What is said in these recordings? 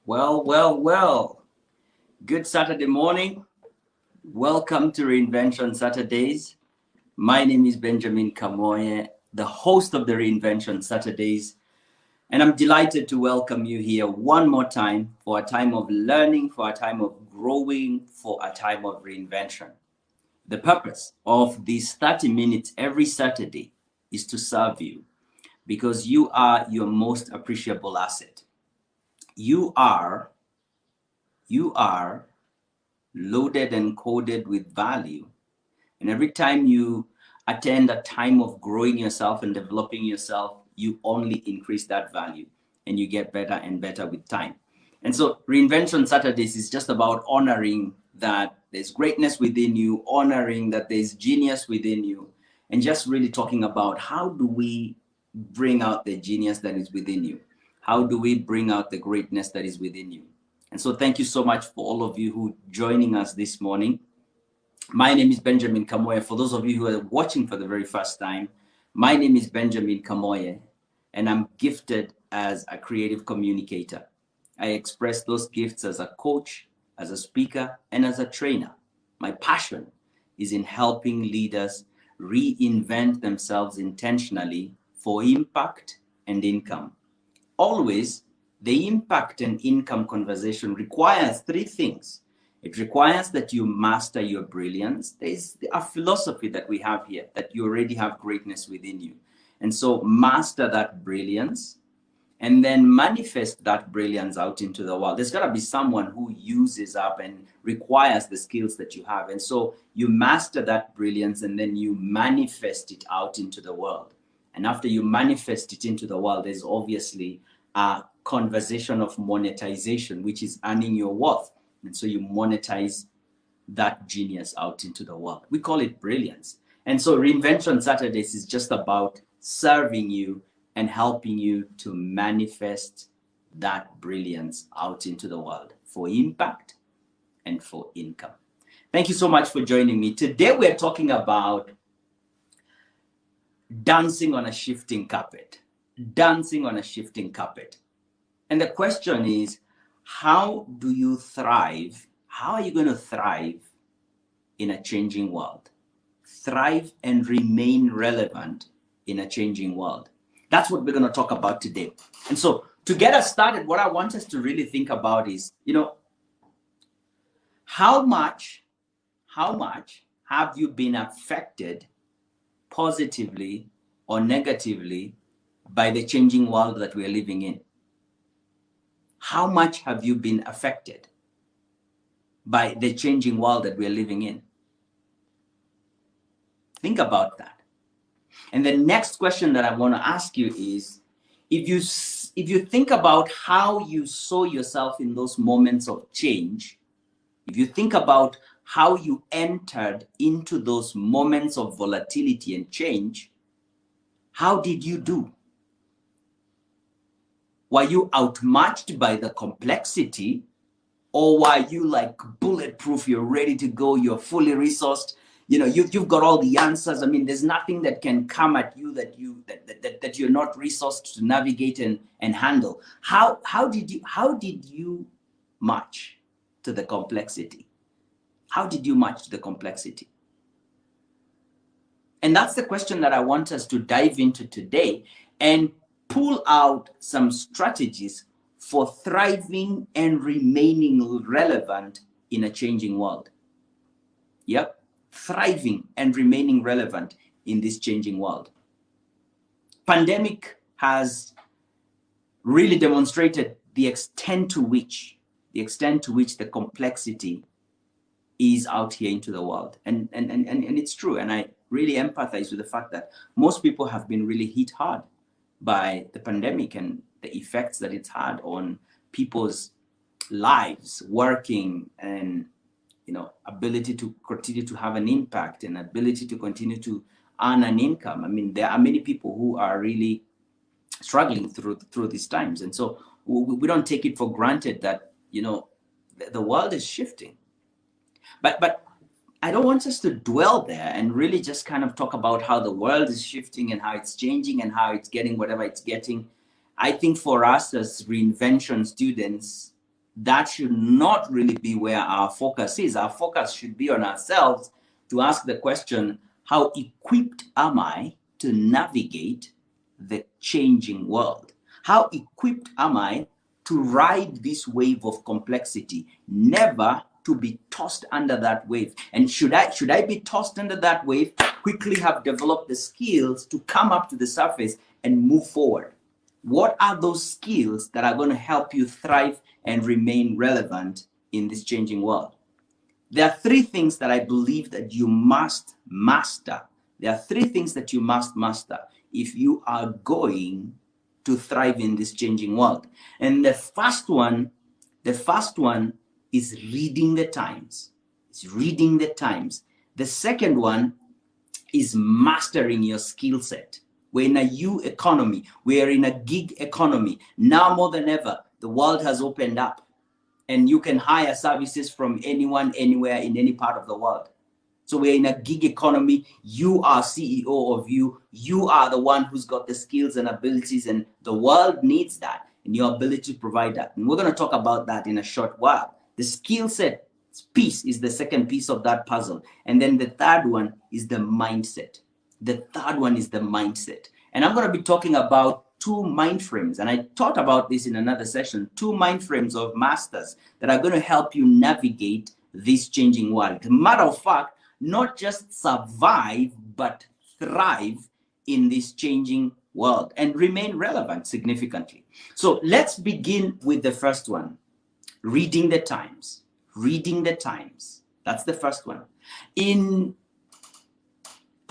Well. Good Saturday morning. Welcome to Reinvention Saturdays. My name is Benjamin Kamoye, the host of the Reinvention Saturdays, and I'm delighted to welcome you here one more time for a time of learning, for a time of growing, for a time of reinvention. The purpose of these 30 minutes every Saturday is to serve you because you are your most appreciable asset. You are loaded and coded with value. And every time you attend a time of growing yourself and developing yourself, you only increase that value and you get better and better with time. And so Reinvention Saturdays is just about honoring that there's greatness within you, honoring that there's genius within you, and just really talking about how do we bring out the genius that is within you? How do we bring out the greatness that is within you? And so thank you so much for all of you who are joining us this morning. My name is Benjamin Kamoye. For those of you who are watching for the very first time, my name is Benjamin Kamoye, and I'm gifted as a creative communicator. I express those gifts as a coach, as a speaker, and as a trainer. My passion is in helping leaders reinvent themselves intentionally for impact and income. Always, the impact and income conversation requires three things. It requires that you master your brilliance. There's a philosophy that we have here that you already have greatness within you. And so master that brilliance and then manifest that brilliance out into the world. There's got to be someone who uses up and requires the skills that you have. And so you master that brilliance and then you manifest it out into the world. And after you manifest it into the world, there's obviously a conversation of monetization, which is earning your worth. And so you monetize that genius out into the world. We call it brilliance. And so Reinvention Saturdays is just about serving you and helping you to manifest that brilliance out into the world for impact and for income. Thank you so much for joining me. Today we're talking about dancing on a shifting carpet. Dancing on a shifting carpet. And the question is, how do you thrive? How are you going to thrive in a changing world? Thrive and remain relevant in a changing world. That's what we're going to talk about today. And so to get us started, what I want us to really think about is, how much have you been affected positively or negatively by the changing world that we are living in? How much have you been affected by the changing world that we are living in? Think about that. And the next question that I want to ask you is, if you think about how you saw yourself in those moments of change, if you think about how you entered into those moments of volatility and change, how did you do? Were you outmatched by the complexity, or were you like bulletproof? You're ready to go. You're fully resourced. You've got all the answers. I mean, there's nothing that can come at you that you're not resourced to navigate and handle. How did you match to the complexity? How did you match to the complexity? And that's the question that I want us to dive into today and pull out some strategies for thriving and remaining relevant in a changing world. Yep, thriving and remaining relevant in this changing world. Pandemic has really demonstrated the extent to which the complexity is out here into the world. And it's true. And I really empathize with the fact that most people have been really hit hard by the pandemic and the effects that it's had on people's lives, working, and ability to continue to have an impact and ability to continue to earn an income. I mean, there are many people who are really struggling through these times, and so we don't take it for granted that the world is shifting. But I don't want us to dwell there and really just kind of talk about how the world is shifting and how it's changing and how it's getting whatever it's getting. I think for us as reinvention students, that should not really be where our focus is. Our focus should be on ourselves to ask the question, how equipped am I to navigate the changing world? How equipped am I to ride this wave of complexity, never to be tossed under that wave? And should I be tossed under that wave, quickly have developed the skills to come up to the surface and move forward? What are those skills that are going to help you thrive and remain relevant in this changing world? There are three things that I believe that you must master. There are three things that you must master if you are going to thrive in this changing world. And the first one is reading the times. It's reading the times. The second one is mastering your skill set. We're in a new economy. We are in a gig economy. Now more than ever, the world has opened up and you can hire services from anyone, anywhere, in any part of the world. So we're in a gig economy. You are CEO of you. You are the one who's got the skills and abilities, and the world needs that and your ability to provide that. And we're going to talk about that in a short while. The skill set piece is the second piece of that puzzle. And then the third one is the mindset. The third one is the mindset. And I'm going to be talking about two mind frames. And I thought about this in another session, two mind frames of masters that are going to help you navigate this changing world. As a matter of fact, not just survive, but thrive in this changing world and remain relevant significantly. So let's begin with the first one, reading the times. Reading the times. That's the first one. In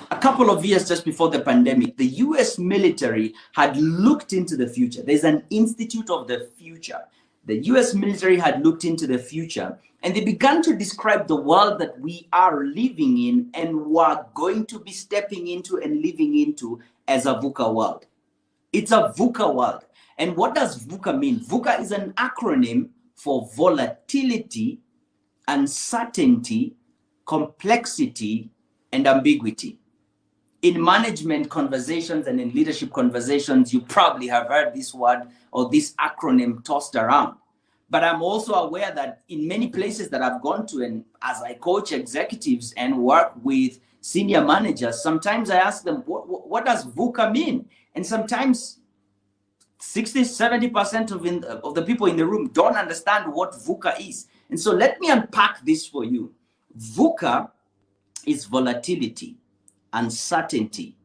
a couple of years just before the pandemic, the US military had looked into the future. There's an Institute of the Future. The US military had looked into the future and they began to describe the world that we are living in and were going to be stepping into and living into as a VUCA world. It's a VUCA world. And what does VUCA mean? VUCA is an acronym for volatility, uncertainty, complexity, and ambiguity. In management conversations and in leadership conversations, you probably have heard this word or this acronym tossed around. But I'm also aware that in many places that I've gone to, and as I coach executives and work with senior managers, sometimes I ask them, what does VUCA mean? And sometimes 60-70% of the people in the room don't understand what VUCA is. And so let me unpack this for you. VUCA is volatility, uncertainty,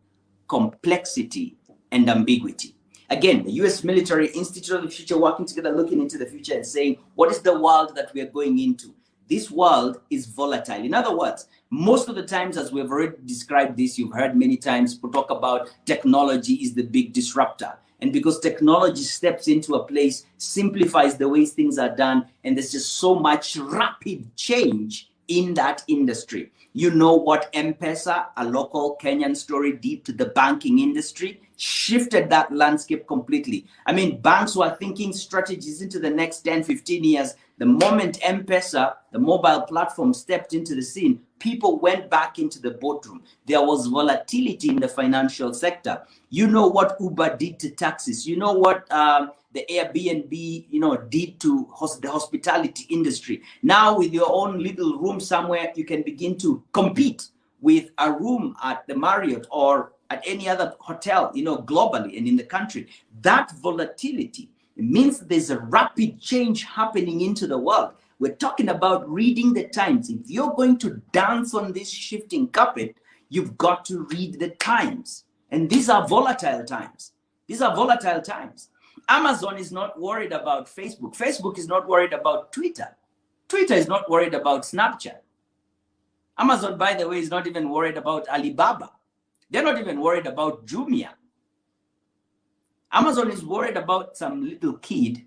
complexity, and ambiguity. Again, the US Military Institute of the Future working together, looking into the future and saying, what is the world that we are going into? This world is volatile. In other words, most of the times, as we've already described this, you've heard many times people talk about technology is the big disruptor. And because technology steps into a place, simplifies the ways things are done, and there's just so much rapid change in that industry. You know what M-Pesa, a local Kenyan story, did to the banking industry? Shifted that landscape completely. I mean, banks were thinking strategies into the next 10, 15 years. The moment M-Pesa, the mobile platform, stepped into the scene, people went back into the boardroom. There was volatility in the financial sector. You know what Uber did to taxis. You know what the Airbnb, did to the hospitality industry. Now with your own little room somewhere, you can begin to compete with a room at the Marriott or at any other hotel, globally and in the country. That volatility means there's a rapid change happening into the world. We're talking about reading the times. If you're going to dance on this shifting carpet, you've got to read the times. And these are volatile times. These are volatile times. Amazon is not worried about Facebook. Facebook is not worried about Twitter. Twitter is not worried about Snapchat. Amazon, by the way, is not even worried about Alibaba. They're not even worried about Jumia. Amazon is worried about some little kid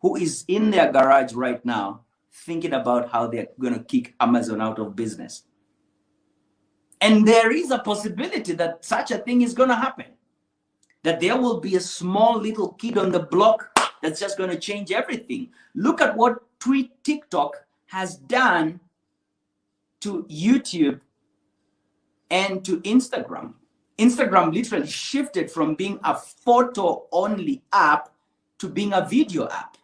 who is in their garage right now thinking about how they're going to kick Amazon out of business. And there is a possibility that such a thing is going to happen. That there will be a small little kid on the block that's just going to change everything. Look at what TikTok has done to YouTube and to Instagram. Instagram literally shifted from being a photo-only app to being a video app.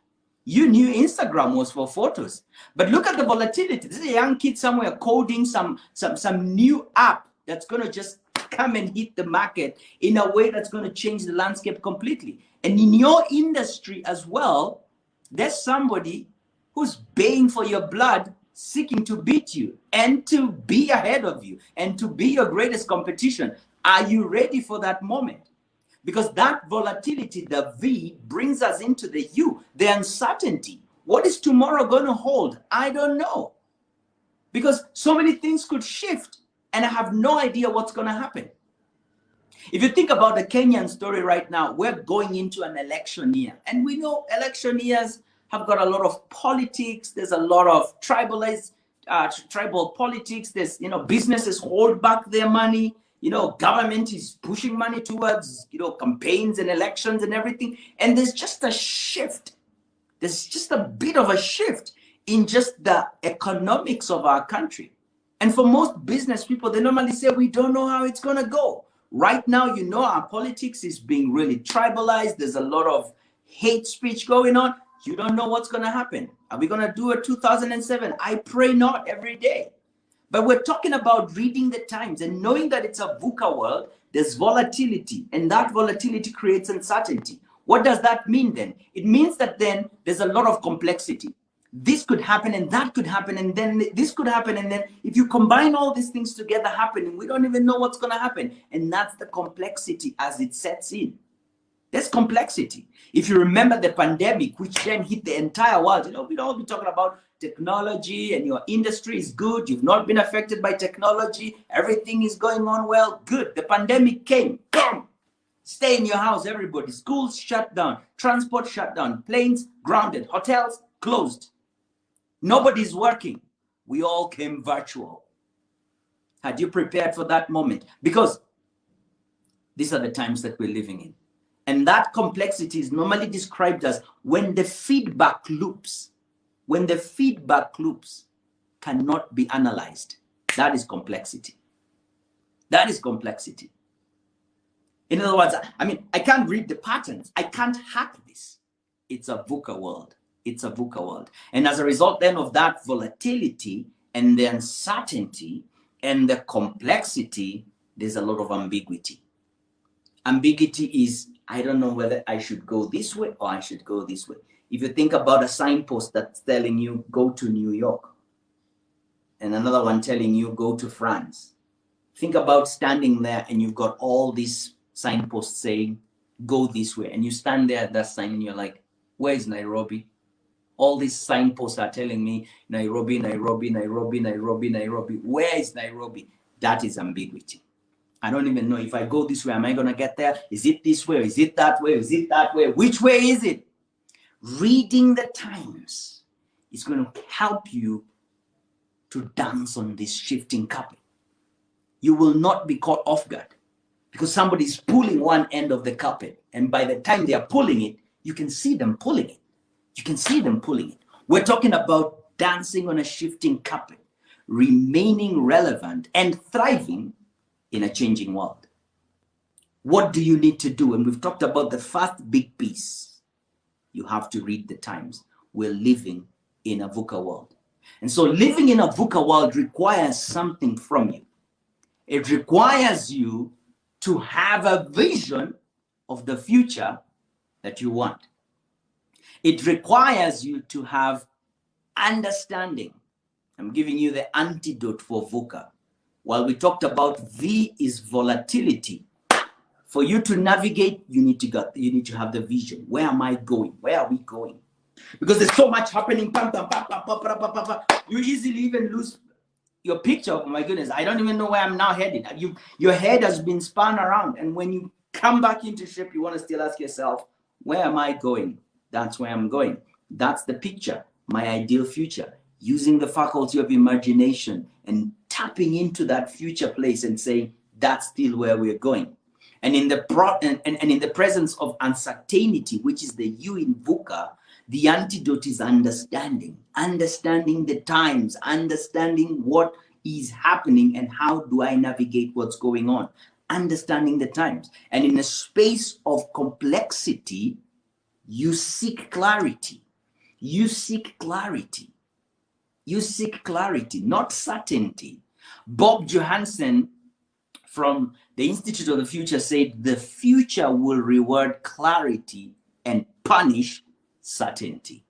You knew Instagram was for photos. But look at the volatility. This is a young kid somewhere coding some new app that's going to just come and hit the market in a way that's going to change the landscape completely. And in your industry as well, there's somebody who's baying for your blood, seeking to beat you and to be ahead of you and to be your greatest competition. Are you ready for that moment? Because that volatility, the V, brings us into the U, the uncertainty. What is tomorrow going to hold? I don't know. Because so many things could shift and I have no idea what's going to happen. If you think about the Kenyan story right now, we're going into an election year. And we know election years have got a lot of politics. There's a lot of tribal politics. There's, businesses hold back their money. Government is pushing money towards, campaigns and elections and everything. And there's just a shift. There's just a bit of a shift in just the economics of our country. And for most business people, they normally say, we don't know how it's going to go. Right now, our politics is being really tribalized. There's a lot of hate speech going on. You don't know what's going to happen. Are we going to do a 2007? I pray not every day. But we're talking about reading the times and knowing that it's a VUCA world. There's volatility, and that volatility creates uncertainty. What does that mean then? It means that then there's a lot of complexity. This could happen and that could happen and then this could happen, and then if you combine all these things together happening, we don't even know what's going to happen. And that's the complexity as it sets in. There's complexity. If you remember the pandemic, which then hit the entire world, we'd all be talking about technology and your industry is good. You've not been affected by technology. Everything is going on well. Good. The pandemic came. Boom. Stay in your house, everybody. Schools shut down. Transport shut down. Planes grounded. Hotels closed. Nobody's working. We all came virtual. Had you prepared for that moment? Because these are the times that we're living in. And that complexity is normally described as when the feedback loops cannot be analyzed. That is complexity. That is complexity. In other words, I can't read the patterns. I can't hack this. It's a VUCA world. It's a VUCA world. And as a result then of that volatility and the uncertainty and the complexity, there's a lot of ambiguity. Ambiguity is, I don't know whether I should go this way or I should go this way. If you think about a signpost that's telling you go to New York and another one telling you go to France, think about standing there and you've got all these signposts saying go this way, and you stand there at that sign and you're like, where is Nairobi? All these signposts are telling me Nairobi, Nairobi, Nairobi, Nairobi, Nairobi. Where is Nairobi? That is ambiguity. I don't even know if I go this way, am I going to get there? Is it this way? Is it that way? Is it that way? Which way is it? Reading the times is going to help you to dance on this shifting carpet. You will not be caught off guard because somebody's pulling one end of the carpet. And by the time they are pulling it, you can see them pulling it. You can see them pulling it. We're talking about dancing on a shifting carpet, remaining relevant and thriving in a changing world. What do you need to do? And we've talked about the first big piece. You have to read the times. We're living in a VUCA world. And so living in a VUCA world requires something from you. It requires you to have a vision of the future that you want. It requires you to have understanding. I'm giving you the antidote for VUCA. While we talked about V is volatility, for you to navigate, you need to have the vision. Where am I going? Where are we going? Because there's so much happening. You easily even lose your picture. Oh my goodness, I don't even know where I'm now headed. Your head has been spun around. And when you come back into shape, you want to still ask yourself, where am I going? That's where I'm going. That's the picture, my ideal future. Using the faculty of imagination and tapping into that future place and saying, that's still where we're going. And in the presence of uncertainty, which is the U in VUCA, the antidote is understanding the times, understanding what is happening and how do I navigate what's going on, understanding the times. And in a space of complexity, you seek clarity. You seek clarity. You seek clarity, not certainty. Bob Johansen from the Institute of the Future said the future will reward clarity and punish certainty.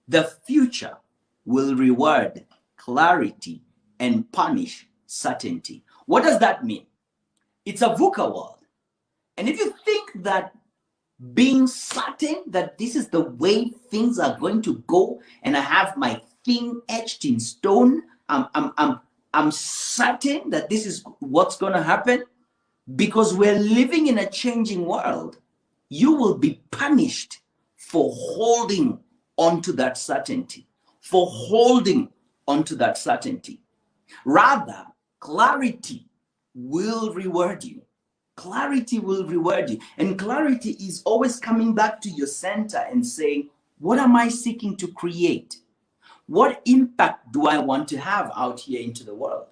The future will reward clarity and punish certainty. What does that mean? It's a VUCA world. And if you think that being certain that this is the way things are going to go and I have my thing etched in stone, I'm certain that this is what's going to happen, because we're living in a changing world, you will be punished for holding onto that certainty, for holding onto that certainty. Rather, clarity will reward you. Clarity will reward you. And clarity is always coming back to your center and saying, what am I seeking to create? What impact do I want to have out here into the world?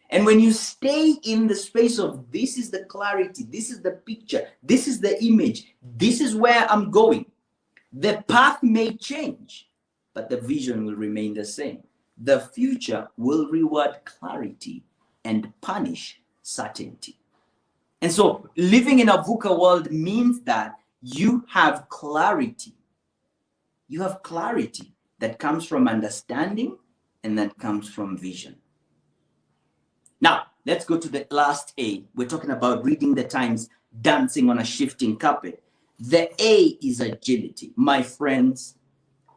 And when you stay in the space of this is the clarity, this is the picture, this is the image, this is where I'm going, the path may change, but the vision will remain the same. The future will reward clarity and punish certainty. And so living in a VUCA world means that you have clarity. You have clarity that comes from understanding and that comes from vision. Now, let's go to the last A. We're talking about reading the times, dancing on a shifting carpet. The A is agility. My friends,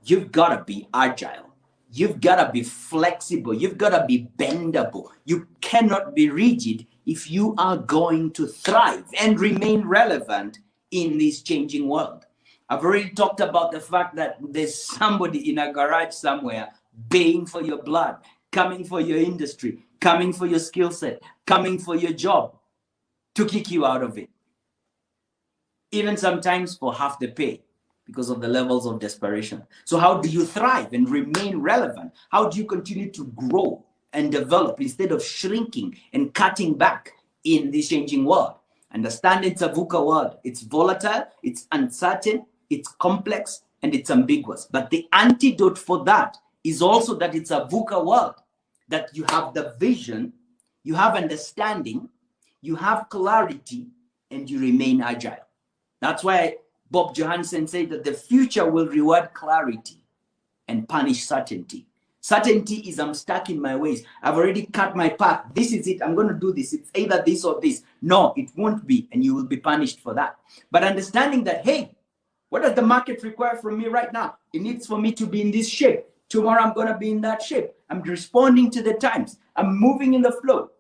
you've got to be agile. You've got to be flexible. You've got to be bendable. You cannot be rigid if you are going to thrive and remain relevant in this changing world. I've already talked about the fact that there's somebody in a garage somewhere baying for your blood, coming for your industry, coming for your skill set, coming for your job to kick you out of it. Even sometimes for half the pay because of the levels of desperation. So how do you thrive and remain relevant? How do you continue to grow and develop instead of shrinking and cutting back in this changing world? Understand it's a VUCA world. It's volatile, it's uncertain, it's complex, and it's ambiguous. But the antidote for that is also that it's a VUCA world, that you have the vision, you have understanding, you have clarity, and you remain agile. That's why Bob Johansen said that the future will reward clarity and punish certainty. Certainty is I'm stuck in my ways. I've already cut my path. This is it. I'm going to do this. It's either this or this. No, it won't be, and you will be punished for that. But understanding that, hey, what does the market require from me right now? It needs for me to be in this shape. Tomorrow I'm going to be in that shape. I'm responding to the times. I'm moving in the flow.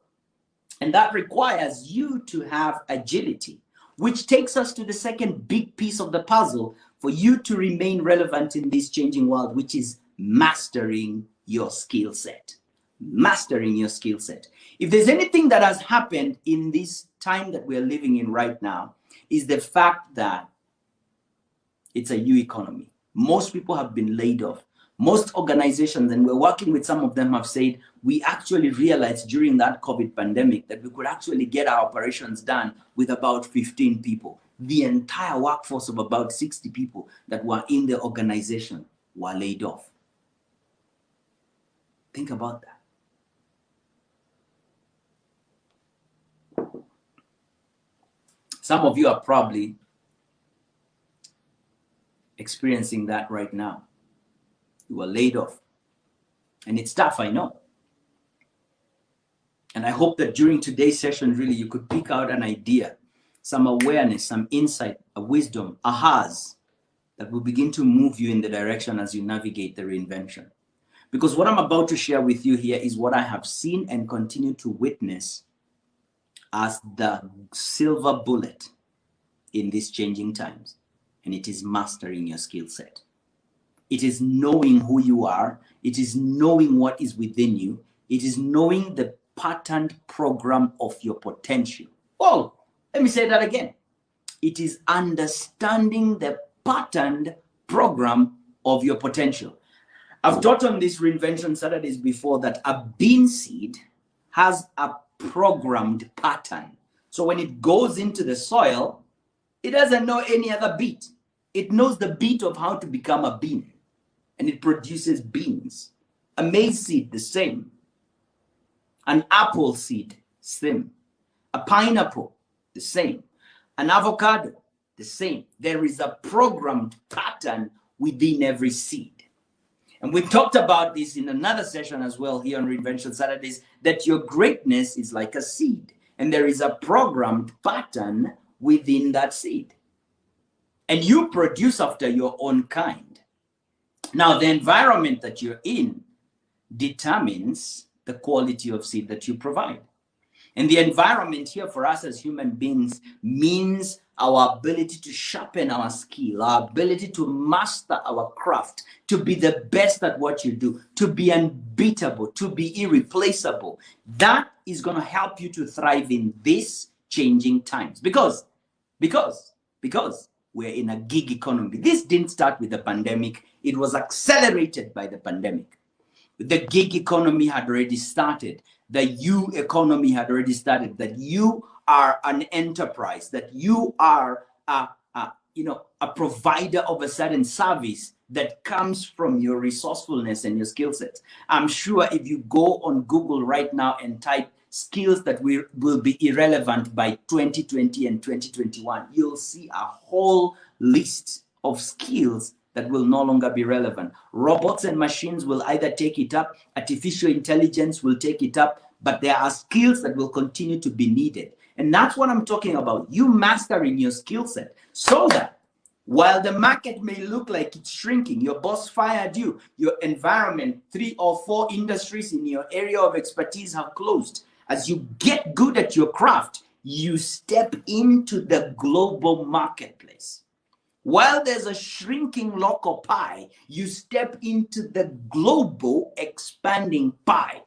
And that requires you to have agility, which takes us to the second big piece of the puzzle for you to remain relevant in this changing world, which is mastering your skill set. Mastering your skill set. If there's anything that has happened in this time that we're living in right now, is the fact that it's a new economy. Most people have been laid off. Most organizations, and we're working with some of them, have said, we actually realized during that COVID pandemic that we could actually get our operations done with about 15 people. The entire workforce of about 60 people that were in the organization were laid off. Think about that. Some of you are probably experiencing that right now. You are laid off. And it's tough, I know. And I hope that during today's session, really, you could pick out an idea, some awareness, some insight, a wisdom, ahas, that will begin to move you in the direction as you navigate the reinvention. Because what I'm about to share with you here is what I have seen and continue to witness as the silver bullet in these changing times. And it is mastering your skill set. It is knowing who you are. It is knowing what is within you. It is knowing the patterned program of your potential. Oh, let me say that again. It is understanding the patterned program of your potential. I've taught on these Reinvention Saturdays before that a bean seed has a programmed pattern. So when it goes into the soil, it doesn't know any other beat. It knows the beat of how to become a bean. and it produces beans. A maize seed, the same. An apple seed, same. A pineapple, the same. An avocado, the same. There is a programmed pattern within every seed. And we talked about this in another session as well here on Reinvention Saturdays, that your greatness is like a seed. And there is a programmed pattern within that seed. And you produce after your own kind. Now, the environment that you're in determines the quality of seed that you provide. And the environment here for us as human beings means our ability to sharpen our skill, our ability to master our craft, to be the best at what you do, to be unbeatable, to be irreplaceable. That is going to help you to thrive in these changing times. Because we're in a gig economy. This didn't start with the pandemic. It was accelerated by the pandemic. The gig economy had already started. The U economy had already started. That you are an enterprise, that you are a provider of a certain service that comes from your resourcefulness and your skill sets. I'm sure if you go on Google right now and type skills that will be irrelevant by 2020 and 2021, you'll see a whole list of skills that will no longer be relevant. Robots and machines will either take it up, artificial intelligence will take it up, but there are skills that will continue to be needed. And that's what I'm talking about. You mastering your skill set so that while the market may look like it's shrinking, your boss fired you, your environment, 3 or 4 industries in your area of expertise have closed. As you get good at your craft, you step into the global marketplace. While there's a shrinking local pie, you step into the global expanding pie.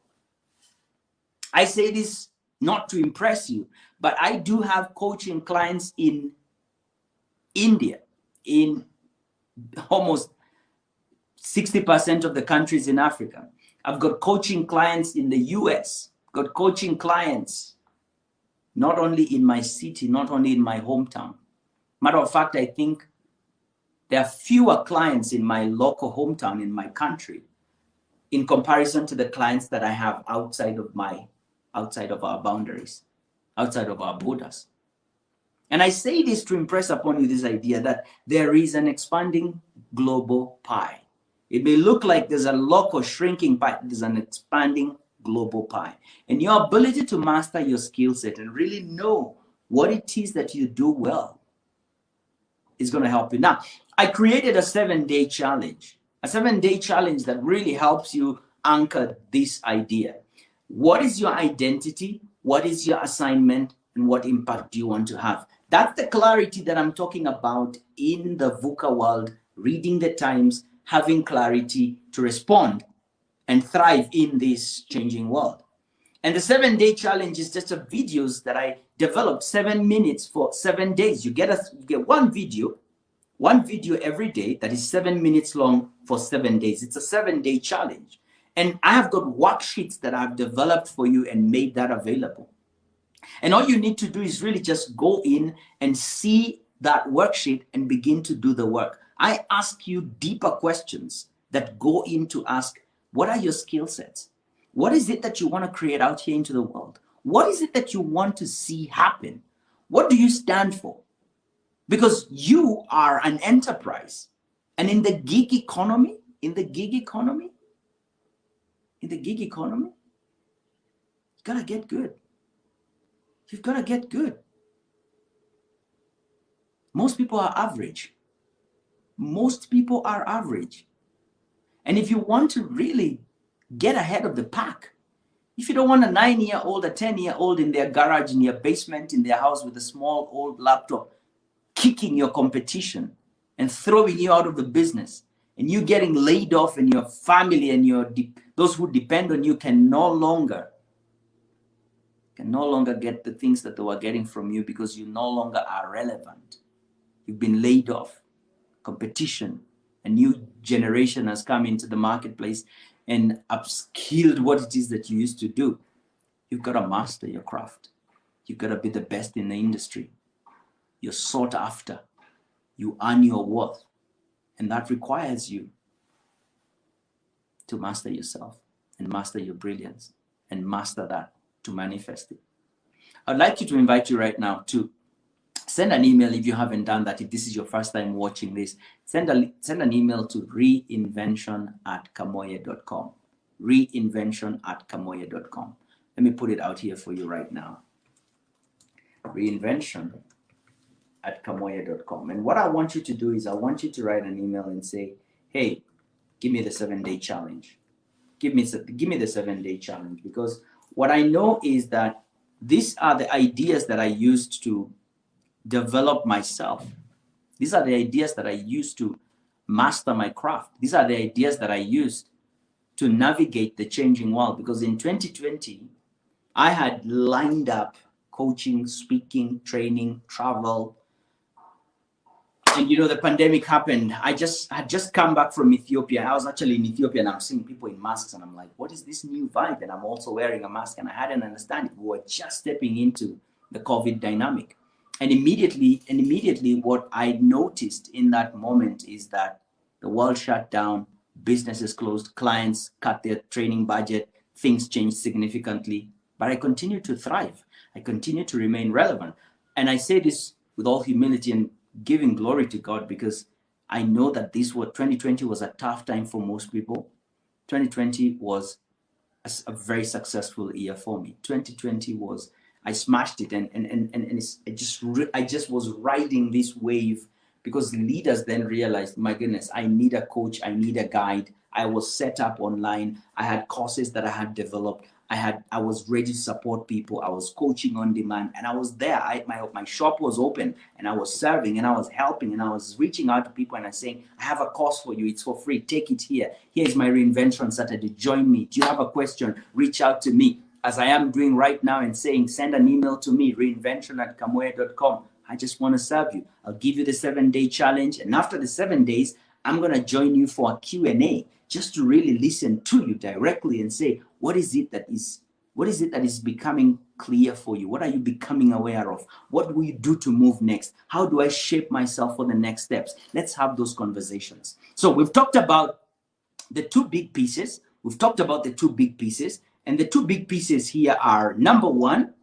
I say this not to impress you, but I do have coaching clients in India, in almost 60% of the countries in Africa. I've got coaching clients in the US, got coaching clients not only in my city, not only in my hometown. Matter of fact, I think there are fewer clients in my local hometown, in my country, in comparison to the clients that I have outside of our boundaries, outside of our borders. And I say this to impress upon you this idea that there is an expanding global pie. It may look like there's a local shrinking pie, there's an expanding global pie. And your ability to master your skill set and really know what it is that you do well is going to help you. Now, I created a 7-day challenge, that really helps you anchor this idea. What is your identity? What is your assignment? And what impact do you want to have? That's the clarity that I'm talking about in the Vuca world, reading the times, having clarity to respond and thrive in this changing world. And the 7-day challenge is just a videos that I developed, 7 minutes for 7 days. You get one video every day that is 7 minutes long for 7 days. It's a 7-day challenge. And I have got worksheets that I've developed for you and made that available. And all you need to do is really just go in and see that worksheet and begin to do the work. I ask you deeper questions that go into ask, what are your skill sets? What is it that you want to create out here into the world? What is it that you want to see happen? What do you stand for? Because you are an enterprise. And in the gig economy, you gotta get good. You've got to get good. Most people are average. And if you want to really get ahead of the pack, if you don't want a 9-year-old, a 10-year-old in their garage, in their basement, in their house with a small old laptop, kicking your competition and throwing you out of the business, and you getting laid off, and your family and those who depend on you can no longer get the things that they were getting from you because you no longer are relevant. You've been laid off. Competition, a new generation has come into the marketplace and upskilled what it is that you used to do. You've got to master your craft. You've got to be the best in the industry. You're sought after. You earn your worth. And that requires you to master yourself and master your brilliance and master that to manifest it. I'd like you to invite you right now to send an email if you haven't done that. If this is your first time watching this, send an email to reinvention@kamoye.com. Reinvention@kamoye.com. Let me put it out here for you right now. Reinvention@kamoye.com. And what I want you to do is I want you to write an email and say, hey, give me the 7-day challenge. Give me the 7-day challenge, because what I know is that these are the ideas that I used to develop myself. These are the ideas that I used to master my craft. These are the ideas that I used to navigate the changing world. Because in 2020, I had lined up coaching, speaking, training, travel. And the pandemic happened. I had just come back from Ethiopia. I was actually in Ethiopia and I'm seeing people in masks and I'm like, what is this new vibe? And I'm also wearing a mask and I hadn't understood it. We were just stepping into the COVID dynamic. And immediately what I noticed in that moment is that the world shut down, businesses closed, clients cut their training budget, things changed significantly, but I continued to thrive. I continued to remain relevant. And I say this with all humility and giving glory to God, because I know that 2020 was a tough time for most people. 2020 was a very successful year for me. 2020 was, I smashed it, and I just was riding this wave, because leaders then realized, my goodness, I need a coach, I need a guide. I was set up online. I had courses that I had developed. I was ready to support people. I was coaching on demand, and I was there. My shop was open, and I was serving, and I was helping, and I was reaching out to people, and I was saying, I have a course for you. It's for free. Take it here. Here's my Reinvention Saturday. Join me. Do you have a question? Reach out to me, as I am doing right now, and saying, send an email to me, reinvention@kamoye.com. I just want to serve you. I'll give you the 7-day challenge, and after the 7 days, I'm going to join you for a Q&A, just to really listen to you directly and say, what is it that is becoming clear for you? What are you becoming aware of? What will you do to move next? How do I shape myself for the next steps? Let's have those conversations. So we've talked about the two big pieces. And the two big pieces here are, number one,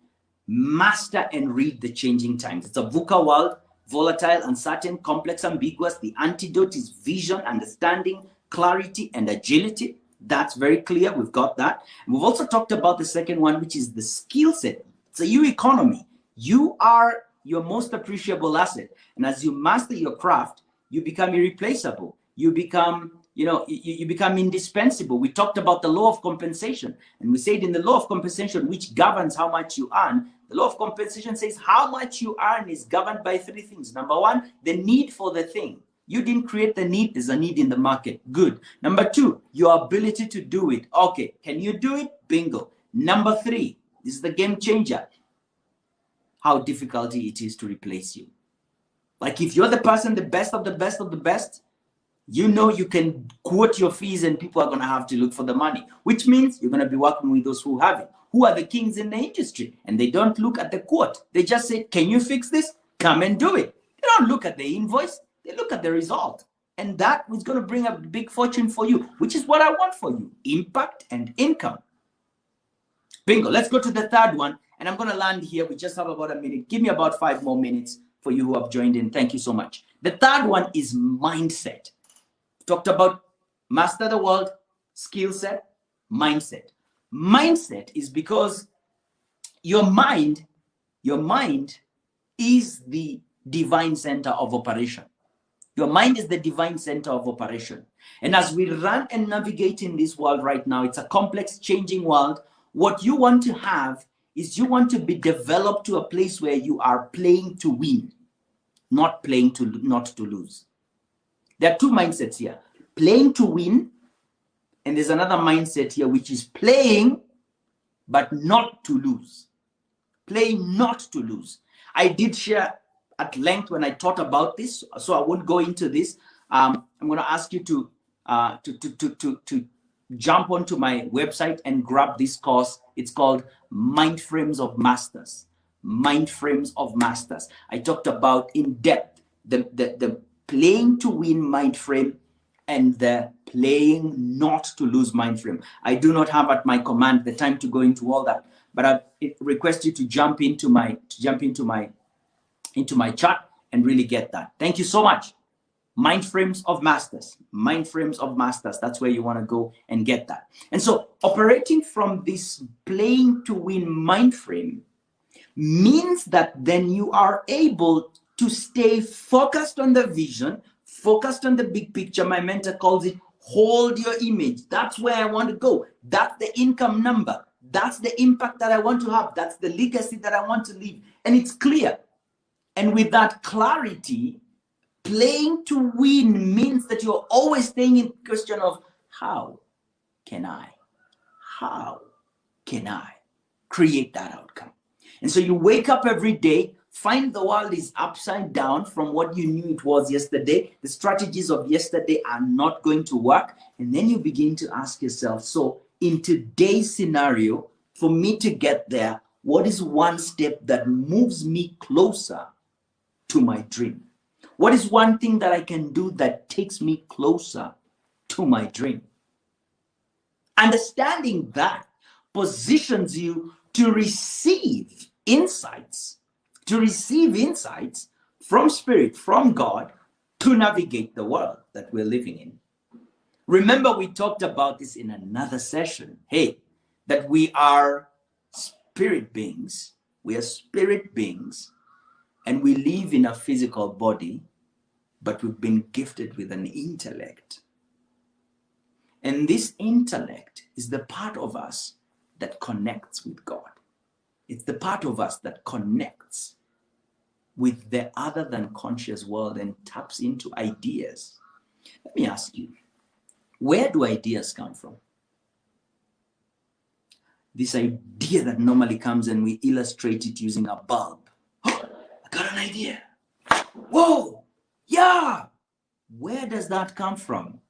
master and read the changing times. It's a Vuca world, volatile, uncertain, complex, ambiguous. The antidote is vision, understanding, clarity, and agility. That's very clear. We've got that. And we've also talked about the second one, which is the skill set. It's a U economy. You are your most appreciable asset. And as you master your craft, you become irreplaceable. You become, you become indispensable. We talked about the law of compensation. And we said in the law of compensation, which governs how much you earn, the law of compensation says how much you earn is governed by three things. Number one, the need for the thing. You didn't create the need. There's a need in the market. Good. Number two, your ability to do it. Okay. Can you do it? Bingo. Number three, this is the game changer. How difficult it is to replace you. Like if you're the person, the best of the best of the best, you can quote your fees and people are going to have to look for the money, which means you're going to be working with those who have it, who are the kings in the industry. And they don't look at the quote. They just say, can you fix this? Come and do it. They don't look at the invoice. They look at the result. And that is going to bring a big fortune for you, which is what I want for you. Impact and income. Bingo. Let's go to the third one. And I'm going to land here. We just have about a minute. Give me about 5 more minutes for you who have joined in. Thank you so much. The third one is mindset. Talked about master the world, skill set, mindset. Mindset is because your mind is the divine center of operation. Your mind is the divine center of operation. And as we run and navigate in this world right now, it's a complex, changing world. What you want to have is you want to be developed to a place where you are playing to win, not playing to not to lose. There are two mindsets here, playing to win, and there's another mindset here, which is playing, but not to lose. Playing not to lose. I did share at length when I taught about this, so I won't go into this. I'm going to ask you to jump onto my website and grab this course. It's called Mind Frames of Masters. Mind Frames of Masters. I talked about in depth the playing to win mind frame and the playing not to lose mind frame. I do not have at my command the time to go into all that, but I request you to jump into my chat and really get that. Thank you so much. Mind frames of masters. Mind frames of masters. That's where you want to go and get that. And so operating from this playing to win mind frame means that then you are able to stay focused on the vision, focused on the big picture. My mentor calls it hold your image. That's where I want to go. That's the income number. That's the impact that I want to have. That's the legacy that I want to leave. And it's clear. And with that clarity, playing to win means that you're always staying in question of how can I create that outcome? And so you wake up every day, find the world is upside down from what you knew it was yesterday. The strategies of yesterday are not going to work. And then you begin to ask yourself, so in today's scenario, for me to get there, what is one step that moves me closer to my dream? What is one thing that I can do that takes me closer to my dream? Understanding that positions you to receive insights from Spirit, from God, to navigate the world that we're living in. Remember, we talked about this in another session. Hey, that we are spirit beings. We are spirit beings, and we live in a physical body, but we've been gifted with an intellect. And this intellect is the part of us that connects with God. It's the part of us that connects with the other than conscious world and taps into ideas. Let me ask you, where do ideas come from? This idea that normally comes and we illustrate it using a bulb. Oh, I got an idea. Whoa, yeah. Where does that come from?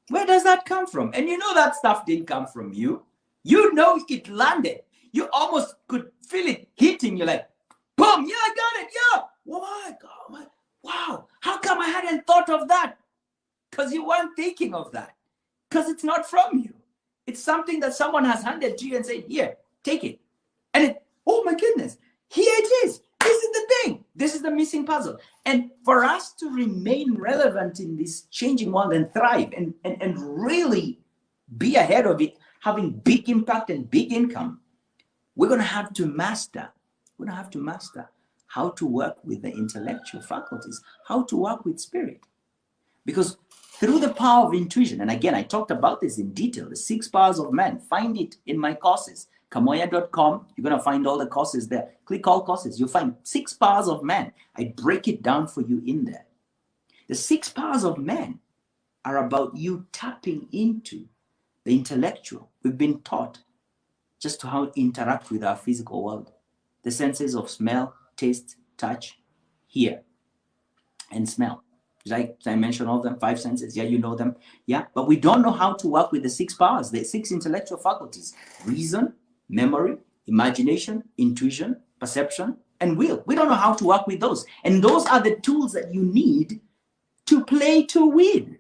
Where does that come from? And you know that stuff didn't come from you. You know it landed. You almost could feel it hitting you like, boom, yeah, I got it, yeah. What? Oh my, wow, how come I hadn't thought of that? Because you weren't thinking of that. Because it's not from you. It's something that someone has handed to you and said, here, take it. And it, oh my goodness, here it is. This is the thing. This is the missing puzzle. And for us to remain relevant in this changing world and thrive and really be ahead of it, having big impact and big income, we're going to have to master. We're going to have to master how to work with the intellectual faculties, how to work with spirit. Because through the power of intuition, and again, I talked about this in detail, the 6 powers of man, find it in my courses, kamoya.com. You're going to find all the courses there. Click all courses. You'll find 6 powers of man. I break it down for you in there. The 6 powers of man are about you tapping into the intellectual. We've been taught just how to interact with our physical world. The senses of smell, taste, touch, hear, and smell. Did I mention all of them? 5 senses. Yeah, you know them. Yeah, but we don't know how to work with the 6 powers, the 6 intellectual faculties: reason, memory, imagination, intuition, perception, and will. We don't know how to work with those. And those are the tools that you need to play to win.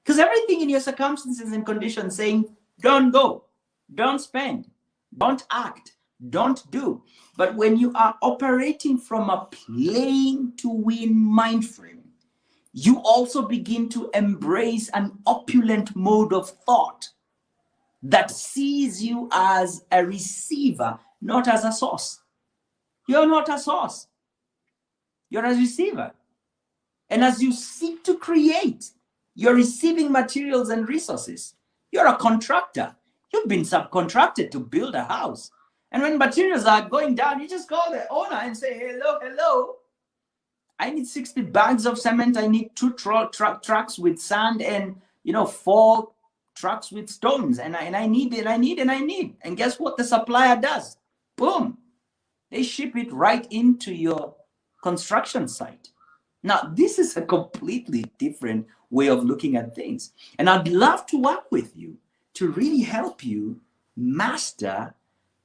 Because everything in your circumstances and conditions saying, don't go, don't spend, don't act, don't do. But when you are operating from a playing to win mind frame, you also begin to embrace an opulent mode of thought that sees you as a receiver, not as a source. You're not a source. You're a receiver. And as you seek to create, you're receiving materials and resources. You're a contractor. You've been subcontracted to build a house. And when materials are going down, you just call the owner and say, hello. I need 60 bags of cement. I need 2 trucks with sand and 4 trucks with stones. And I need. And guess what the supplier does? Boom. They ship it right into your construction site. Now, this is a completely different way of looking at things. And I'd love to work with you to really help you master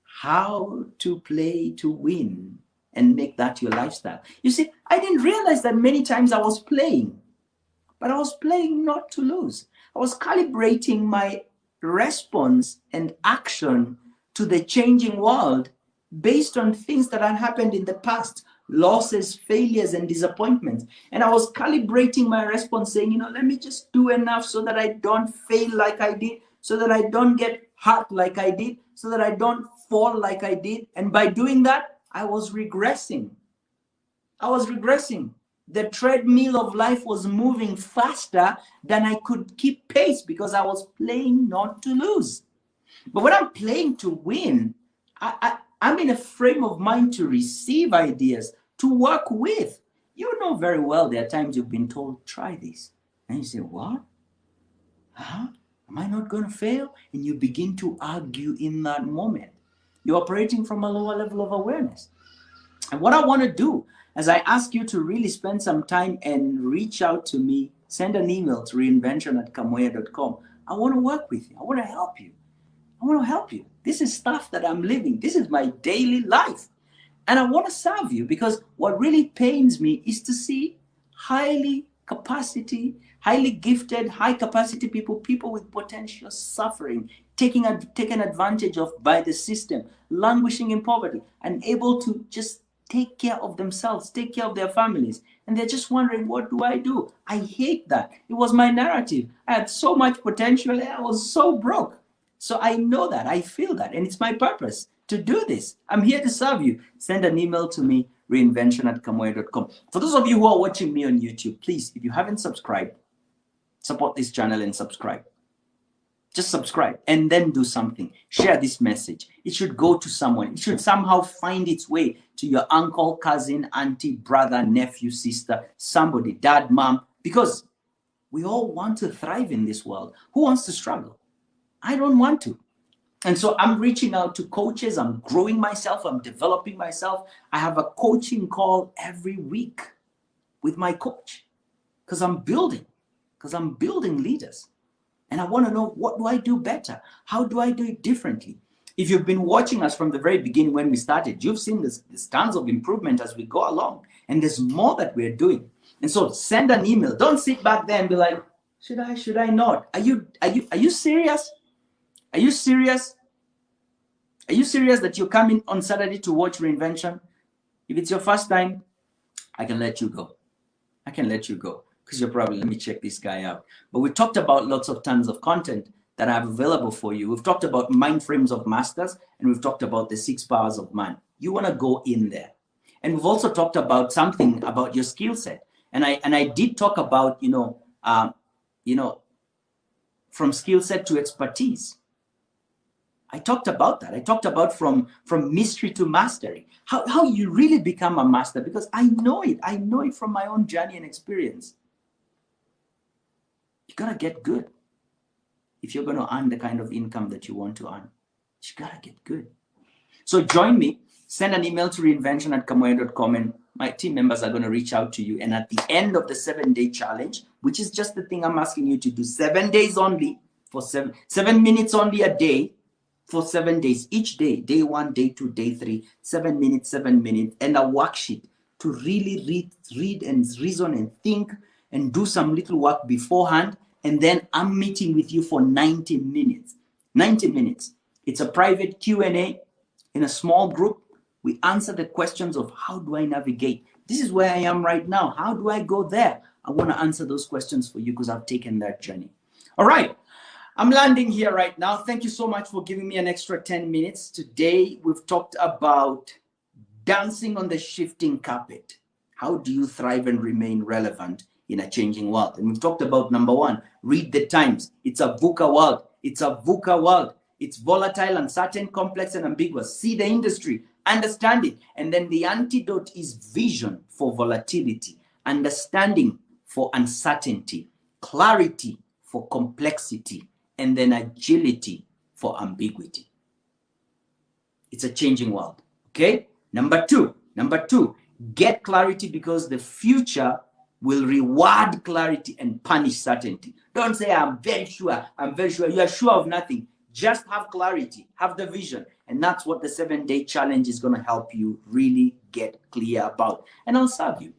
how to play to win and make that your lifestyle. You see, I didn't realize that many times I was playing, but I was playing not to lose. I was calibrating my response and action to the changing world based on things that had happened in the past, losses, failures, and disappointments. And I was calibrating my response saying, let me just do enough so that I don't fail like I did, so that I don't get hurt like I did, so that I don't fall like I did. And by doing that, I was regressing. The treadmill of life was moving faster than I could keep pace because I was playing not to lose. But when I'm playing to win, I'm in a frame of mind to receive ideas, to work with. You know very well there are times you've been told, try this. And you say, what? Huh? Am I not going to fail? And you begin to argue in that moment. You're operating from a lower level of awareness. And what I want to do, as I ask you to really spend some time and reach out to me, send an email to reinvention@kamoya.com. I want to work with you. I want to help you. This is stuff that I'm living. This is my daily life. And I want to serve you because what really pains me is to see highly gifted, high capacity people with potential suffering, taken advantage of by the system, languishing in poverty, unable to just take care of themselves, take care of their families. And they're just wondering, what do I do? I hate that. It was my narrative. I had so much potential and I was so broke. So I know that, I feel that, and it's my purpose to do this. I'm here to serve you. Send an email to me, reinvention@kamoya.com. For those of you who are watching me on YouTube, please, if you haven't subscribed, support this channel and subscribe. Just subscribe and then do something. Share this message. It should go to someone. It should somehow find its way to your uncle, cousin, auntie, brother, nephew, sister, somebody, dad, mom, because we all want to thrive in this world. Who wants to struggle? I don't want to. And so I'm reaching out to coaches. I'm growing myself. I'm developing myself. I have a coaching call every week with my coach because I'm building leaders. And I want to know, what do I do better? How do I do it differently? If you've been watching us from the very beginning when we started, you've seen there's tons of improvement as we go along. And there's more that we're doing. And so send an email. Don't sit back there and be like, should I not? Are you serious? Are you serious? Are you serious that you're coming on Saturday to watch Reinvention? If it's your first time, I can let you go. Because you're probably, let me check this guy out. But we talked about tons of content that I have available for you. We've talked about mind frames of masters, and we've talked about the 6 powers of man. You want to go in there. And we've also talked about something about your skill set. And I did talk about, from skill set to expertise. I talked about that. I talked about from mystery to mastery, how you really become a master, because I know it. I know it from my own journey and experience. You gotta get good if you're gonna earn the kind of income that you want to earn. You gotta get good. So join me. Send an email to reinvention@kamoya.com, and my team members are gonna reach out to you. And at the end of the 7-day challenge, which is just the thing I'm asking you to do, 7 days only, for 7 minutes only a day, for 7 days, each day, day 1, day 2, day 3, 7 minutes, and a worksheet to really read and reason and think and do some little work beforehand. And then I'm meeting with you for 90 minutes. 90 minutes. It's a private Q&A in a small group. We answer the questions of, how do I navigate? This is where I am right now. How do I go there? I want to answer those questions for you because I've taken that journey. All right. I'm landing here right now. Thank you so much for giving me an extra 10 minutes. Today, we've talked about dancing on the shifting carpet. How do you thrive and remain relevant in a changing world? And we've talked about, number 1, read the times. It's a Vuca world. It's volatile, uncertain, complex, and ambiguous. See the industry, understand it. And then the antidote is vision for volatility, understanding for uncertainty, clarity for complexity, and then agility for ambiguity. It's a changing world, okay? Number two, get clarity, because the future will reward clarity and punish certainty. Don't say, I'm very sure. You are sure of nothing. Just have clarity, have the vision. And that's what the 7-day challenge is going to help you really get clear about. And I'll serve you.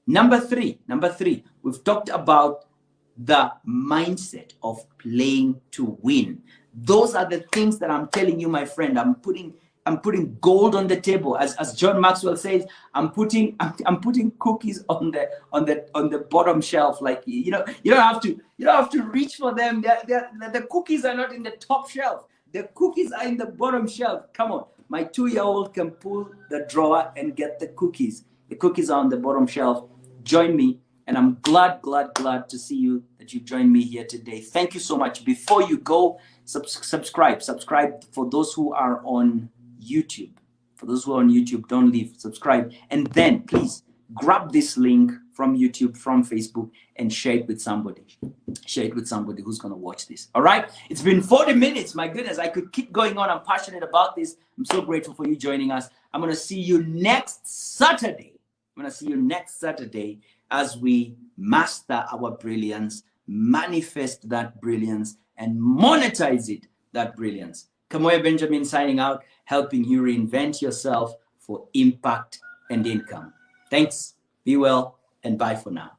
Number three, we've talked about the mindset of playing to win. Those are the things that I'm telling you, my friend. I'm putting gold on the table, as John Maxwell says. I'm putting cookies on the bottom shelf. Like, you don't have to reach for them. The cookies are not in the top shelf. The cookies are in the bottom shelf. Come on, my 2-year-old can pull the drawer and get the cookies. The cookies are on the bottom shelf. Join me, and I'm glad to see you, that you joined me here today. Thank you so much. Before you go, subscribe for those who are on YouTube. For those who are on YouTube, don't leave. Subscribe, and then please grab this link from YouTube, from Facebook, and share it with somebody. Share it with somebody who's going to watch this. All right? It's been 40 minutes. My goodness, I could keep going on. I'm passionate about this. I'm so grateful for you joining us. I'm going to see you next Saturday. As we master our brilliance, manifest that brilliance, and monetize it, that brilliance. Kamoya Benjamin signing out, helping you reinvent yourself for impact and income. Thanks, be well, and bye for now.